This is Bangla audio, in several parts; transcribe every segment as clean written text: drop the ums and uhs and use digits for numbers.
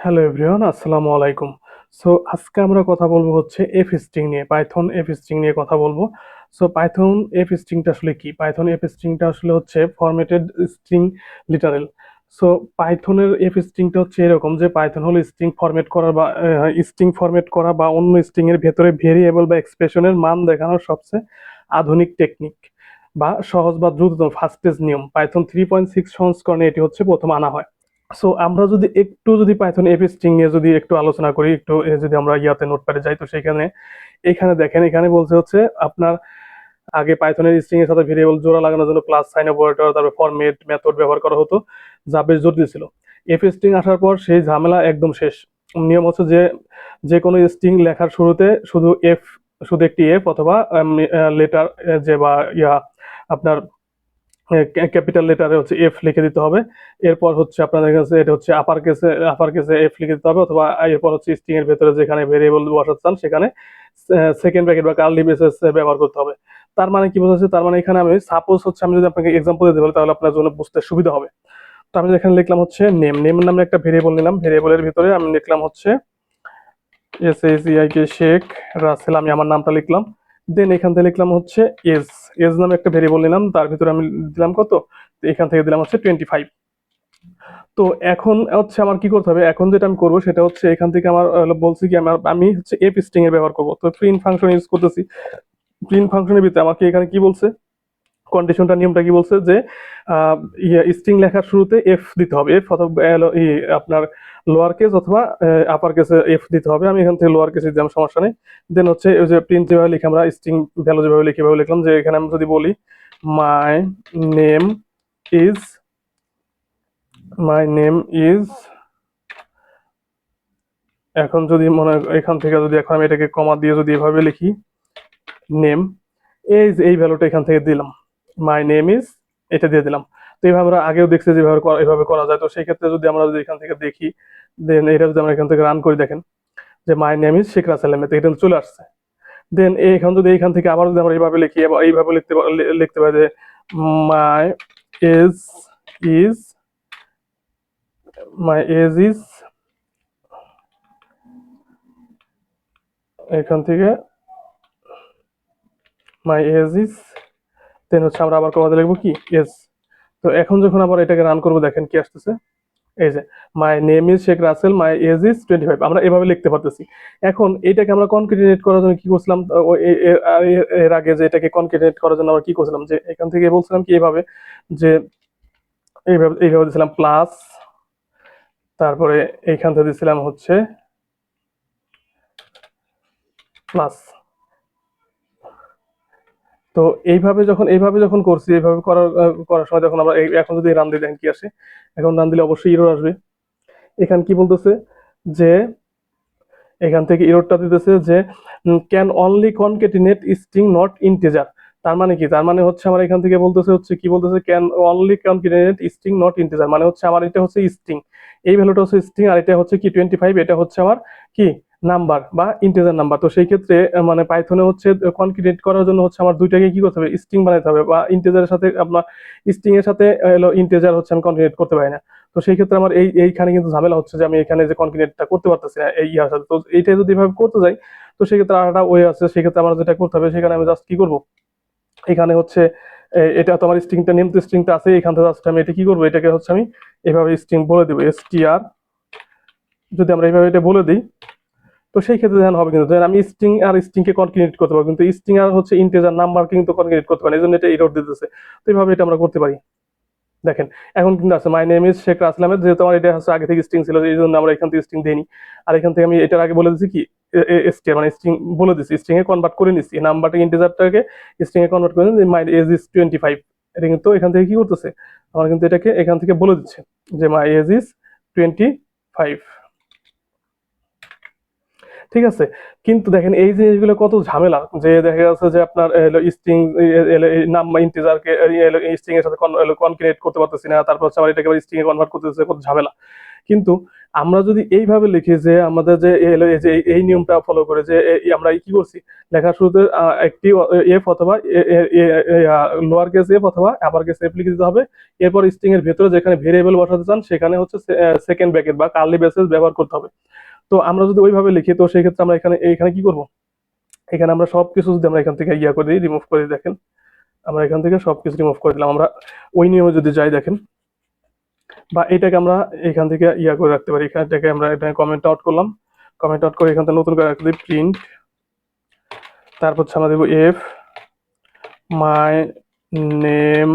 হ্যালো এভরিওয়ান, আসসালামু আলাইকুম। সো আজকে আমরা কথা বলবো হচ্ছে এফ স্ট্রিং নিয়ে, পাইথন এফ স্ট্রিং নিয়ে কথা বলবো। সো পাইথন এফ স্ট্রিংটা আসলে কি? পাইথন এফ স্ট্রিংটা আসলে হচ্ছে ফরম্যাটেড স্ট্রিং লিটারেল। সো পাইথনের এফ স্ট্রিংটা হচ্ছে এরকম যে পাইথন হলো স্ট্রিং ফরম্যাট করা বা স্ট্রিং ফরম্যাট করা বা অন্য স্ট্রিং এর ভেতরে ভেরিয়েবল বা এক্সপ্রেশনের মান দেখানোর সবচেয়ে আধুনিক টেকনিক বা সহজ বা দ্রুততম ফাস্টেস্ট নিয়ম। পাইথন 3.6 সংস্করণে এটি হচ্ছে প্রথম আনা হয়। সো আমরা যদি পাইথন এফ স্ট্রিং নিয়ে যদি একটু আলোচনা করি, একটু যদি আমরা ইয়াতে নোটপ্যাডে যাই, তো সেখানে এখানে দেখেন, এখানে বলছে হচ্ছে আপনার আগে পাইথনের স্ট্রিং এর সাথে ভেরিয়েবল জোড়া লাগানোর জন্য প্লাস সাইন অপারেটর, তারপর ফরম্যাট মেথড ব্যবহার করা হতো, যা বেশ জটিল ছিল। এফ স্ট্রিং আসার পর সেই ঝামেলা একদম শেষ। নিয়ম হচ্ছে যে যে কোনো স্ট্রিং লেখার শুরুতে শুধু একটি এফ অথবা লেটার যে বা ইয়া আপনার ক্যাপিটাল লেটারে হচ্ছে এফ লিখে দিতে হবে। এরপর হচ্ছে আপনাদের কাছে এটা হচ্ছে আপার কেসে এফ লিখে দিতে হবে, অথবা এরপর হচ্ছে স্ট্রিং এর ভেতরে যেখানে ভেরিয়েবল বসাতে চান সেখানে সেকেন্ড ব্র্যাকেট বা কার্লি ব্রেসেস ব্যবহার করতে হবে। তার মানে কি বোঝাচ্ছে? তার মানে এখানে আমি যদি আপনাকে এক্সাম্পল দিতে পারি তাহলে আপনার জন্য বুঝতে সুবিধা হবে। তো আমি এখানে লিখলাম হচ্ছে নেম নামে একটা ভেরিয়েবল নিলাম। ভেরিয়েবলের ভিতরে আমি লিখলাম হচ্ছে শেখ রাসেল, আমি আমার নামটা লিখলাম। দেন এখান থেকে লিখলাম হচ্ছে এজ এজ নামে একটা ভেরিয়েবল নিলাম, তার ভিতরে আমি দিলাম কত, তো এখান থেকে দিলাম হচ্ছে 25। তো এখন হচ্ছে আমার কি করতে হবে? এখন যেটা আমি করবো সেটা হচ্ছে এখান থেকে আমার বলছি কি আমি হচ্ছে এফ স্ট্রিং এর ব্যবহার করবো, তো প্রিন্ট ফাংশন ইউজ করতেছি। প্রিন্ট ফাংশনের ভিতরে আমাকে এখানে কি বলছে, কন্ডিশনটা নিয়মটা কি বলছে যে স্ট্রিং লেখার শুরুতে এফ দিতে হবে, এফ অথবা আপনার লোয়ার কেস অথবা আপার কেসে এফ দিতে হবে। আমি এখান থেকে লোয়ার কেসে দিলাম, সমস্যা নেই। দেন হচ্ছে ওই যে প্রিন্ট যেভাবে লিখে আমরা স্ট্রিং ভ্যালু যেভাবে লিখে এভাবে লিখলাম, যে এখানে আমি যদি বলি মাই name is my name is এখন যদি মনে হয় এখান থেকে যদি এখন আমি এটাকে কমা দিয়ে যদি এভাবে লিখি নেম, এই ভ্যালুটা এখান থেকে দিলাম, মাই নেম ইজ এটা দিয়ে দিলাম। তো এইভাবে আমরা আগেও দেখছি যে এইভাবে করা যায়। তো সেই ক্ষেত্রে যদি আমরা যদি এখান থেকে দেখি, দেন এটা যদি আমরা এখান থেকে রান করে দেখেন যে my name is Sheikh Rasel Ahmed, এটা চলে আসছে। দেন এখান থেকে আবার যদি আমরা এইভাবে লিখি, আবার এইভাবে লিখতে পারি যে my age is my age is এখান থেকে মাই এজ ইজ দেন হচ্ছে আমরা আবার কমাতে লিখবো কি এজ। তো এখন যখন আবার এটাকে রান করবো, দেখেন কি আসতেছে, এই যে my name is Sheikh Rasel, my age is 25, আমরা এভাবে লিখতে পারতেছি। এখন এটাকে আমরা কনক্যাটিনেট করার জন্য কি করছিলাম, এর আগে যে এটাকে কনক্যাটিনেট করার জন্য আমরা কি করছিলাম, যে এখান থেকে বলছিলাম কি এইভাবে, যে এইভাবে দিছিলাম প্লাস, তারপরে এইখান থেকে দিছিলাম হচ্ছে প্লাস। তো এইভাবে যখন করছি, এইভাবে করার সময় যখন আমরা এখন যদি রান দিই দেখেন কি আসে। এখন রান দিলে অবশ্যই ইরর আসবে। এখানে কি বলতেছে যে এখান থেকে ইররটা দিতেছে যে can only concatenate string not integer. তার মানে কি? তার মানে হচ্ছে আমার এখান থেকে বলতেছে হচ্ছে কি বলতেছে, can only concatenate string not integer, মানে হচ্ছে আমার এটা হচ্ছে স্ট্রিং, এই ভ্যালুটা হচ্ছে স্ট্রিং, আর এটা হচ্ছে কি 25, এটা হচ্ছে আমার কি নাম্বার বা ইন্টিজার নাম্বার। তো সেই ক্ষেত্রে মানে পাইথনে হচ্ছে কনকেটিনেট করার জন্য হচ্ছে আমার দুইটাকে কি করতে হবে, স্ট্রিং বানাতে হবে, বা ইন্টিজারের সাথে আপনার স্ট্রিং এর সাথে ইন্টিজার হচ্ছে আমি কনকেটিনেট করতে পারি না। তো সেই ক্ষেত্রে আমার এইখানে কিন্তু ঝামেলা হচ্ছে যে আমি এখানে যে কনক্রিটটা করতে পারতেছি না এই ইয়ার সাথে। তো এইটা যদি এভাবে করতে যাই, তো সেক্ষেত্রে আরেকটা ওয়ে আছে। সেক্ষেত্রে আমার যেটা করতে হবে, সেখানে আমি জাস্ট কি করব, এখানে হচ্ছে এটা তো আমার স্ট্রিংটা নেম, তো স্ট্রিংটা আছে এখান থেকে জাস্ট আমি এটা কি করবো, এটাকে হচ্ছে আমি এভাবে স্ট্রিং বলে দিব str। যদি আমরা এইভাবে এটা বলে দিই, তো সেই ক্ষেত্রে ধ্যান হবে, কিন্তু আমি স্ট্রিং আর স্ট্রিং কে কনক্রিট করতে পারবো, কিন্তু স্ট্রিং আর হচ্ছে ইন্টিজার নাম্বার কিন্তু কনক্রিট করতে পারি, এই জন্য এটা এরর দিতেছে। তো এইভাবে এটা আমরা করতে পারি। দেখেন এখন কিন্তু আছে my name is Sheikh Rasel Ahmed, যেহেতু আমার এটা হচ্ছে আগে থেকে স্ট্রিং ছিল, এই জন্য আমরা এখান থেকে স্ট্রিং দিইনি। আর এখান থেকে আমি এটার আগে বলে দিচ্ছি কি str, মানে স্ট্রিং বলে দিচ্ছি, স্ট্রিং এ কনভার্ট করে নিচ্ছি, নাম্বারটা ইন্টিজারটাকে স্ট্রিং এ কনভার্ট করে নিচ্ছি, মাই এজ ইজ 25। এটা কিন্তু এখান থেকে কি করতেছে, আমার কিন্তু এটাকে এখান থেকে বলে দিচ্ছে যে মাই এজ ইজ 25। ঠিক আছে? কিন্তু দেখেন এই জিনিসগুলো কত ঝামেলা, যে দেখা যাচ্ছে যে আপনার স্ট্রিং নাম ইন্টিজারকে স্ট্রিং এর সাথে কনক্রিট করতে পারতেছি না, তারপর হচ্ছে আবার এটাকে স্ট্রিং এ কনভার্ট করতেছে, কত ঝামেলা। কিন্তু আমরা যদি এইভাবে লিখি যে আমাদের যে এই নিয়মটা ফলো করে যে আমরা কি করছি, লেখার শুরুতে একটি এফ অথবা লোয়ার কেস এফ অথবা আপার কেস এফ লিখে দিতে হবে। এরপর স্ট্রিং এর ভেতরে যেখানে ভেরিয়েবল বসাতে চান সেখানে হচ্ছে সেকেন্ড ব্র্যাকেট বা কার্লি ব্রেসেস ব্যবহার করতে হবে। তো আমরা যদি ওইভাবে লিখি তো সেই ক্ষেত্রে আমরা এখানে কি করব, এখানে আমরা সবকিছু যদি আমরা এখান থেকে করে দিই, রিমুভ করে দিই, দেখেন আমরা এখান থেকে সবকিছু রিমুভ করে দিলাম। আমরা ওই নিয়মে যদি যাই দেখেন, বা এটাকে আমরা এখান থেকে করে রাখতে পারি, এখানটাকে আমরা এটা কমেন্ট আউট করলাম, কমেন্ট আউট করে এখান থেকে নতুন করে রাখতে দিই প্রিন্ট, তারপর হচ্ছে আমরা দেবো এফ মাই নেম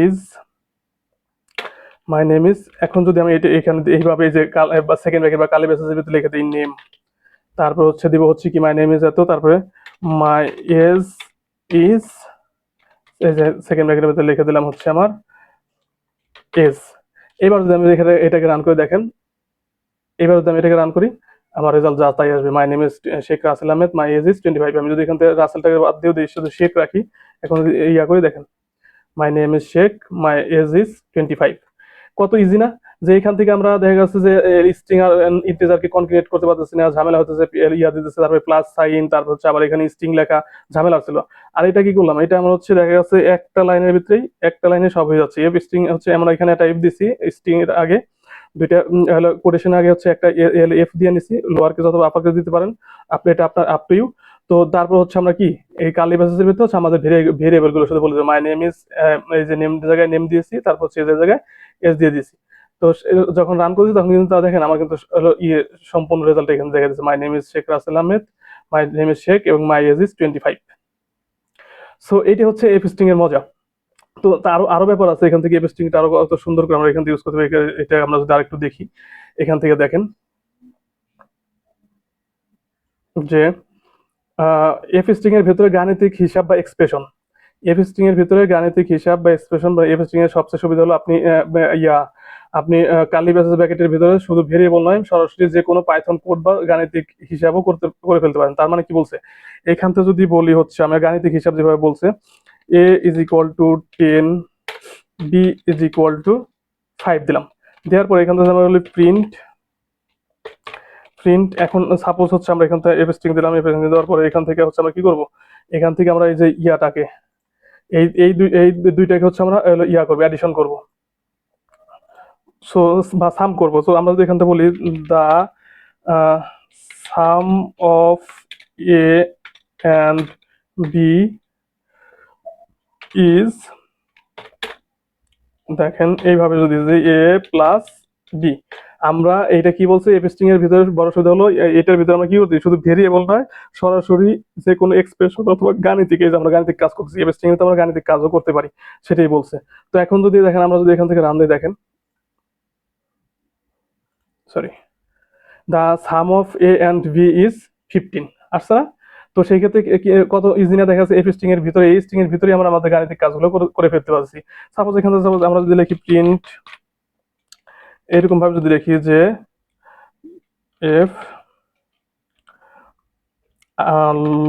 ইজ, এখন যদি আমি এটা এখানে এইভাবে যে সেকেন্ড ব্র্যাকেট বা কালি ব্রেসেসের ভিতরে লিখে দিই নেম, তারপর হচ্ছে দিব হচ্ছে কি মাই নেম ইজ এত, তারপরে মাই এজ ইজ, এই যে সেকেন্ড ব্র্যাকেটের ভিতরে লিখে দিলাম হচ্ছে আমার এজ। এবার যদি আমি এটাকে রান করে দেখেন, এবার যদি আমি এটাকে রান করি আমার রেজাল্ট যা তাই আসবে, my name is Sheikh Rasel Ahmed, my age is 25। আমি যদি এখান থেকে রাসেলটাকে বাদ দিয়েও দিই, শুধু শেখ রাখি, এখন যদি করে দেখেন my name is Sheikh, my age is 25। কত ইজি না, যে এখান থেকে আমরা দেখা যাচ্ছে যে স্ট্রিং আর ইন্টিজারকে কনক্রিয়েট করতে পারতেছি না, ঝামেলা হতেছে, দিতেছে, তারপরে প্লাস সাইন, তারপর হচ্ছে আবার এখানে স্ট্রিং লেখা, ঝামেলা ছিল। আর এটা কি করলাম, এটা আমরা হচ্ছে দেখা যাচ্ছে একটা লাইনের ভিতরেই একটা লাইনে সব হয়ে যাচ্ছে। এফ স্ট্রিং হচ্ছে আমরা এখানে একটা এফ দিছি স্ট্রিং এর আগে, দুইটা কোটেশন আগে হচ্ছে একটা এফ দিয়ে নিছি, লোয়ার কেস অথবা আপার কেস দিতে পারেন আপনি, এটা আপনার আপ টু ইউ। তো তারপর হচ্ছে আমরা কি এই কার্লি ব্রেসেসের ভিতরে হচ্ছে আমাদের ভেরিয়েবল গুলো শুধু বলে দেবো, মাই নেম ইজ, এই যে নেম জায়গায় নেম দিয়েছি, তারপর হচ্ছে এই জায়গায় এস দিয়ে দিয়েছি। তো যখন রান করছি তখন কিন্তু দেখেন আমার কিন্তু সম্পূর্ণ রেজাল্ট এখানে দেখা যাচ্ছে, my name is Sheikh Rasel Ahmed, my name is Sheikh এবং মাই এজ ইজ 25। সো এইটা হচ্ছে এফ স্ট্রিং এর মজা। তো আরো আরো ব্যাপার আছে এখান থেকে, এফ স্ট্রিংটা আরো কত সুন্দর করে আমরা এখান থেকে ইউজ করতে পারি। এটা আমরা যদি আরেকটু দেখি, এখান থেকে দেখেন যে এফ স্ট্রিং এর ভেতরে গাণিতিক হিসাব বা এক্সপ্রেশন, এফ স্ট্রিং এর ভিতরে গাণিতিক হিসাব বা এক্সপ্রেশন বা এফ স্ট্রিং এর সবচেয়ে সুবিধা হলো আপনি কার্লি ব্র্যাকেটের ভিতরে শুধু ভেরিয়েবল নয়, সরাসরি যে কোনো পাইথন কোড বা গাণিতিক হিসাবও করে ফেলতে পারেন। তার মানে কি বলছে, এখান থেকে যদি বলি হচ্ছে আমরা গাণিতিক হিসাব যেভাবে বলছে, a is equal to 10, b is equal to 5 দিলাম, দেওয়ার পরে এখান থেকে আমরা বলি প্রিন্ট, এখন সাপোজ হচ্ছে আমরা এখান থেকে এফ স্ট্রিং দিলাম, এফ স্ট্রিং দেওয়ার পরে এখান থেকে হচ্ছে আমরা কি করব, এখান থেকে আমরা এই যে ইয়াটাকে এই দুইটাকে হচ্ছে আমরা করবো, অ্যাডিশন করব, সো বা সাম করব। সো আমরা যদি এখান থেকে বলি the sum of A and B is, দেখেন এইভাবে যদি এ প্লাস বি, আমরা এইটা কি বলছি, এফ স্ট্রিং এর ভিতরে বড় সুবিধা হলো এটার ভিতরে আমরা কি করছি, শুধু ভেরিয়েবল নয়, সরাসরি যে কোনো এক্সপ্রেশন অথবা গাণিতিক, এই যে আমরা গাণিতিক কাজ করছি এফ স্ট্রিং এ, তো আমরা গাণিতিক কাজও করতে পারি, সেটাই বলছে। তো এখন যদি দেখেন আমরা যদি এখান থেকে রান দিই, দেখেন sorry, the sum of A and B is 15 আসছে না? তো সেই ক্ষেত্রে কত ইজি না দেখা যাচ্ছে, এফ স্ট্রিং এর ভিতরে, এই স্ট্রিং এর ভিতরে আমরা আমাদের গাণিতিক কাজগুলো করে ফেলতে পারছি। সাপোজ এখানে আমরা যদি লিখি প্রিন্ট, এরকম ভাবে যদি লিখি যে F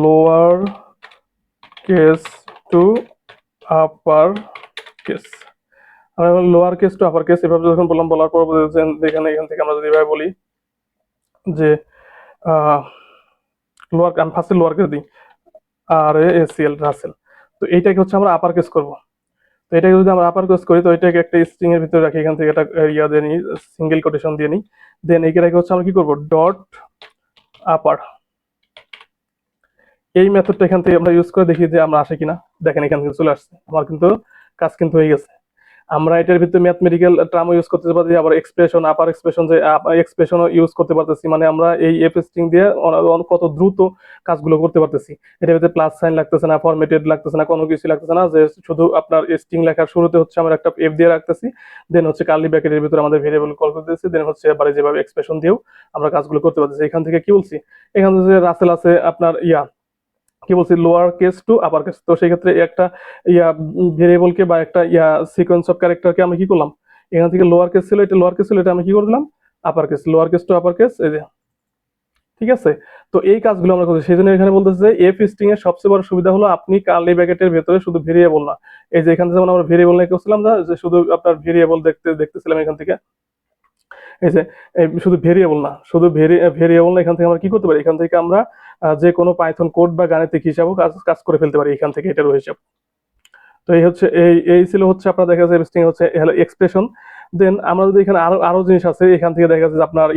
lower case to upper case, আমরা lower case to upper case এভাবে যখন বললাম, বলার পর এখান থেকে আমরা যদি এভাবে বলি যে লোয়ার, আমি ফার্স্টে লোয়ার কেস দিই আর এসিএল রাসেল, তো এইটাকে হচ্ছে আমরা আপার কেস করব। তো এটাকে যদি আমরা আপার কেস করি, তো এটাকে একটা স্ট্রিং এর ভিতরে রাখি, এখান থেকে একটা দিয়ে নিই, সিঙ্গেল কোটেশন দিয়ে নিই, দেন এইটাকে হচ্ছে আমরা কি করব, ডট আপার, এই মেথডটা এখান থেকে আমরা ইউজ করে দেখি যে আমরা আসে কিনা। দেখেন এখান থেকে চলে আসছে, আমার কিন্তু কাজ কিন্তু হয়ে গেছে। আমরা এটার ভিতরে ম্যাথমেটিক্যাল টার্মও ইউজ করতে পারছি, আবার এক্সপ্রেশন, আপার এক্সপ্রেশন, যে এক্সপ্রেশনও ইউজ করতে পারতেছি। মানে আমরা এই এফ স্ট্রিং দিয়ে কত দ্রুত কাজগুলো করতে পারতেছি। এটার ভিতরে প্লাস সাইন লাগতেছে না, ফরম্যাটেড লাগতেছে না, কোনো কিছু লাগতেছে না, যে শুধু আপনার স্ট্রিং লেখার শুরুতে হচ্ছে আমরা একটা এফ দিয়ে রাখতেছি, দেন হচ্ছে কার্লি ব্র্যাকেটের ভিতরে আমাদের ভেরিয়েবল কল করতেছি, দেন হচ্ছে আবার যেভাবে এক্সপ্রেশন দিয়েও আমরা কাজগুলো করতে পারতেছি। এখান থেকে কি বলছি, এখান থেকে রাসেল আছে আপনার কি বলছি, lower case to upper case. তো সেই ক্ষেত্রে একটা ভেরিয়েবলকে বা একটা সিকোয়েন্স অফ ক্যারেক্টারকে আমি কি করলাম, এখান থেকে লোয়ার কেস ছিল, এটা লোয়ার কেস ছিল, এটা আমি কি করে দিলাম upper case, lower case to upper case, এই যে ঠিক আছে। তো এই কাজগুলো আমরা করছি, সেই জন্য এখানে বলতেছে যে এফ স্ট্রিং এর সবচেয়ে বড় সুবিধা হলো আপনি কার্লি ব্র্যাকেটের ভেতরে শুধু ভেরিয়েবল না, এই যে এখানে যেমন আমরা ভেরিয়েবল নিয়ে করছিলাম যে শুধু আপনার ভেরিয়েবল দেখতেছিলাম এখান থেকে, এই যে শুধু ভেরিয়েবল না, শুধু ভেরিয়েবল না, এখান থেকে আমরা কি করতে পারি, এখান থেকে আমরা যে কোনো পাইথন কোড বা গাণিতিক হিসাবও কাজ কাজ করে ফেলতে পারি এখান থেকে, এটারও হিসাব। তো এই হচ্ছে এই ছিল হচ্ছে আপনার দেখা যাচ্ছে স্ট্রিং হচ্ছে এক্সপ্রেশন। দেন আমরা যদি এখানে আরো আরো জিনিস আছে, এখান থেকে দেখা যাচ্ছে যে আপনার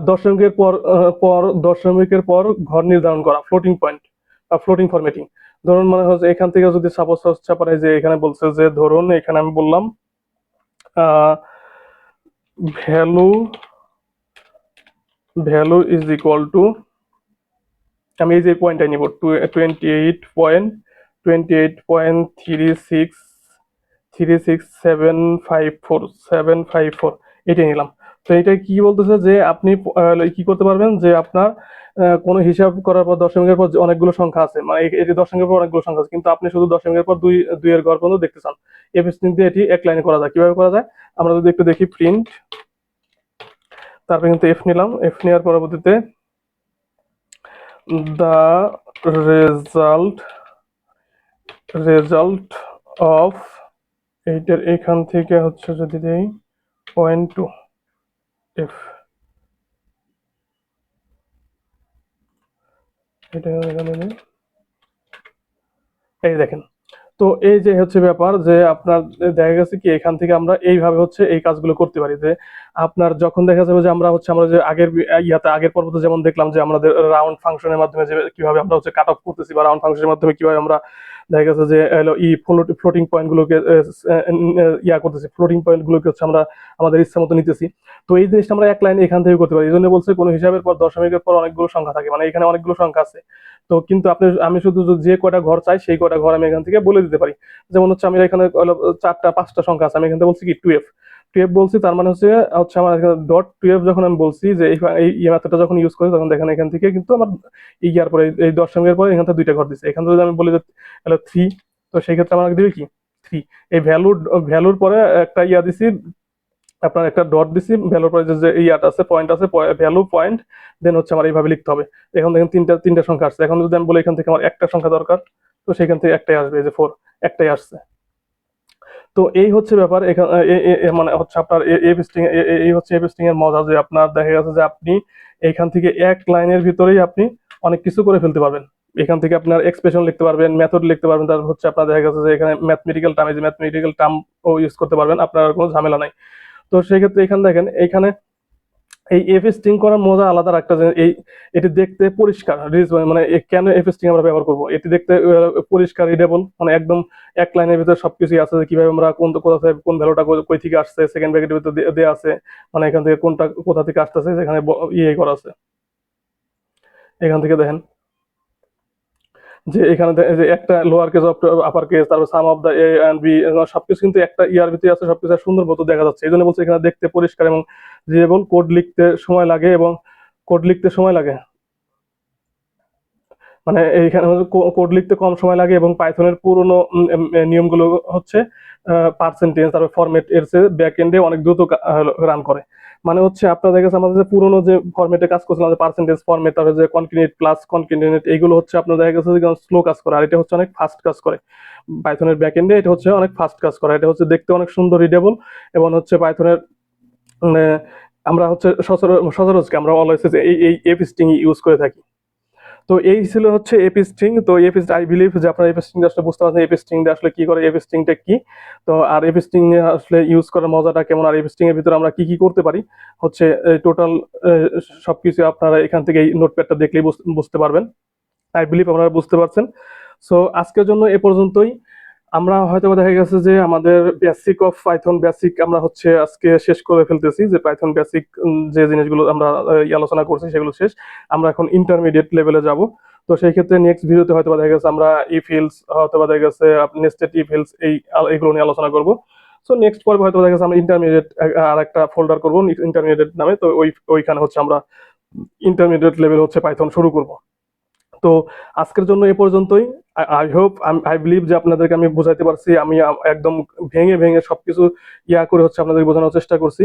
দশমিকের পর দশমিকের পর ঘর নির্ধারণ করা, ফ্লোটিং পয়েন্ট বা ফ্লোটিং ফরম্যাটিং। ধরুন মানে হচ্ছে এখান থেকে যদি সাপোজ হচ্ছে আপনার এই যে এখানে বলছে যে ধরুন এখানে আমি বললাম value value is equal to, আমি এই যে পয়েন্টটাই নিব 28.36754 এটাই নিলাম। তো এটা কি বলতেছে যে আপনি কি করতে পারবেন, যে আপনার কোনো হিসাব করার পর দশমিকের পর অনেকগুলো সংখ্যা আছে, মানে এই যে দশমিকের পর অনেকগুলো সংখ্যা আছে, কিন্তু আপনি শুধু দশমিকের পর দুইয়ের ঘর পর্যন্ত দেখতে চান, এফ স্ট্রিং দিয়ে এটি এক লাইনে করা যায়। কিভাবে করা যায় আমরা যদি একটু দেখি, প্রিন্ট, তারপরে কিন্তু এফ নিলাম, এফ নেওয়ার পরবর্তীতে the result result of এইটার এখান থেকে হচ্ছে যদি দেই পয়েন্ট টু এফ, এটা এখানে নেই। এই দেখেন, তো এই যে হচ্ছে ব্যাপার যে আপনার দেখা গেছে কি এখান থেকে আমরা এইভাবে হচ্ছে এই কাজগুলো করতে পারি, যে আপনার যখন দেখা যাবে যে আমরা যে আগের পর্বতে যেমন দেখলাম যে আমাদের রাউন্ড ফাংশনের মাধ্যমে যে কিভাবে আমরা হচ্ছে কাট অফ করতেছি, বা রাউন্ড ফাংশনের মাধ্যমে কিভাবে আমরা দেখা গেছে যে ফ্লোটিং পয়েন্ট গুলোকে করতেছি, ফ্লোটিং পয়েন্ট গুলোকে হচ্ছে আমরা আমাদের ইচ্ছা মতো নিতেছি। তো এই জিনিসটা আমরা এক লাইনে এখান থেকে করতে পারি। এই জন্য বলছে কোনো হিসাবের পর দশমিকের পর অনেকগুলো সংখ্যা থাকে, মানে এখানে অনেকগুলো সংখ্যা আছে। তো কিন্তু আমি শুধু যে কয়টা ঘর চাই সেই কয়টা ঘর আমি এখান থেকে বলে দিতে পারি। যেমন হচ্ছে আমি এখানে চারটা পাঁচটা সংখ্যা আছে, আমি এখানে বলছি কি টুয়েলভ, টুয়েলভ বলছি, তার মানে হচ্ছে হচ্ছে আমার এখানে ডট টুয়েলভ যখন আমি বলছি যে এই মেথডটা যখন ইউজ করি, তখন দেখেন এখান থেকে কিন্তু আমার ইয়ার পরে এই দশমিকের পরে এখান থেকে দুইটা ঘর দিচ্ছে। এখান থেকে যদি আমি বলি যে থ্রি, তো সেই ক্ষেত্রে আমার দিবে কি থ্রি। এই ভ্যালুর পরে একটা দিছি, আপনার একটা ডট দিছি, ভ্যালুর পরে যে ইয়াটা আছে, পয়েন্ট আছে, ভ্যালু পয়েন্ট, দেন হচ্ছে আমার এইভাবে লিখতে হবে। এখন দেখেন তিনটা সংখ্যা আসছে। এখন যদি আমি বলি এখান থেকে আমার একটা সংখ্যা দরকার, তো সেখান থেকে একটাই আসবে, এই যে 4, একটাই আসছে। তো এই হচ্ছে ব্যাপার এখানে, মানে হচ্ছে আপনার এফ স্ট্রিং, এই হচ্ছে এফ স্ট্রিং এর মজা, যে আপনার দেখা গেছে যে আপনি এখান থেকে এক লাইনের ভিতরেই আপনি অনেক কিছু করে ফেলতে পারবেন। এখান থেকে আপনার এক্সপ্রেশন লিখতে পারবেন, মেথড লিখতে পারবেন, তারপর হচ্ছে আপনার দেখা গেছে যে এখানে ম্যাথমেটিক্যাল টার্ম, এই যে ম্যাথমেটিক্যাল টার্ম ও ইউজ করতে পারবেন, আপনার কোনো ঝামেলা নাই। তো সেই ক্ষেত্রে এখানে দেখেন, এখানে এই এফ স্ট্রিং করার মজা আলাদা একটা, যে এটি দেখতে পরিষ্কার, মানে কেন এফ স্ট্রিং আমরা ব্যবহার করব, এটি দেখতে পরিষ্কার, রিডেবল, মানে একদম এক লাইনের ভিতরে সবকিছুই আছে, যে কিভাবে আমরা কোথা থেকে কোন ভ্যালুটা কই থেকে আসছে, সেকেন্ড ব্র্যাকেটের ভিতরে দেওয়া আছে, মানে এখান থেকে কোনটা কোথা থেকে আসতেছে সেখানে ইয়ে করা আছে। এখান থেকে দেখেন যে এখানে যে একটা লোয়ার কেস, আপার কেস, তারপর sum of the A and B, সবকিছু কিন্তু একটা ইয়ার ভিতরে আছে, সবকিছু সুন্দর মতো দেখা যাচ্ছে। এই জন্য বলছে এখানে দেখতে পরিষ্কার এবং রিডেবল, কোড লিখতে সময় লাগে, এবং কোড লিখতে সময় লাগে, মানে এইখানে কোড লিখতে কম সময় লাগে, এবং পাইথনের পুরোনো নিয়মগুলো হচ্ছে পার্সেন্টেজ, তারপর ফরম্যাট এর চেয়ে ব্যাক এন্ডে অনেক দ্রুত রান করে। মানে হচ্ছে আপনার দেখা গেছে আমাদের যে পুরোনো যে ফরম্যাটে কাজ করছিলাম, যে পার্সেন্টেজ ফরম্যাট, তারপরে যে কনটিনিউট প্লাস কনটিনিউট, এইগুলো হচ্ছে আপনার দেখা গেছে যে স্লো কাজ করে, আর এটা হচ্ছে অনেক ফাস্ট কাজ করে। পাইথনের ব্যাক এন্ডে এটা হচ্ছে অনেক ফাস্ট কাজ করে, এটা হচ্ছে দেখতে অনেক সুন্দর, রিডেবল, এবং হচ্ছে পাইথনের আমরা হচ্ছে সচরাচর আমরা অলওয়েজ এই এফ স্ট্রিং ইউজ করে থাকি। তো এই ছিল হচ্ছে এপি স্ট্রিং। তো এপি, আই বিলিভ যে আপনারা এপি স্ট্রিং আসলে বুঝতে পারছেন, এপি স্ট্রিং আসলে কি করে, এপি স্ট্রিংটা কি। তো আর এপি স্ট্রিং আসলে ইউজ করার মজাটা কেমন, আর এপি স্ট্রিং এর ভিতরে আমরা কি কি করতে পারি, হচ্ছে টোটাল সবকিছু আপনারা এখান থেকে এই নোটপ্যাডটা দেখলেই বুঝতে পারবেন। আই বিলিভ আপনারা বুঝতে পারছেন। সো আজকের জন্য এ পর্যন্তই। আমরা হয়তো দেখা গেছে যে আমাদের বেসিক অফ পাইথন বেসিক আমরা হচ্ছে আজকে শেষ করে ফেলতেছি, যে পাইথন বেসিক যে জিনিসগুলো আমরা আলোচনা করছি সেগুলো শেষ। আমরা এখন ইন্টারমিডিয়েট লেভেলে যাব। তো সেই ক্ষেত্রে নেক্সট ভিডিওতে হয়তো দেখা গেছে আমরা ইফ হিলস, হয়তো দেখা গেছে নেস্টেড ইফ হিলস, এইগুলো নিয়ে আলোচনা করব। সো নেক্সট পর্বে হয়তো দেখা গেছে আমরা ইন্টারমিডিয়েট আর একটা ফোল্ডার করবো ইন্টারমিডিয়েট নামে। তো ওইখানে হচ্ছে আমরা ইন্টারমিডিয়েট লেভেল হচ্ছে পাইথন শুরু করব। তো আজকের জন্য এ পর্যন্তই। আই হোপ, আই বিলিভ যে আপনাদেরকে আমি বোঝাইতে পারছি, আমি একদম ভেঙে ভেঙে সবকিছু করে হচ্ছে আপনাদের বোঝানোর চেষ্টা করছি।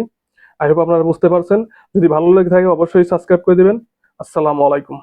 আই হোপ আপনারা বুঝতে পারছেন। যদি ভালো লেগে থাকে অবশ্যই সাবস্ক্রাইব করে দিবেন। আসসালামু আলাইকুম।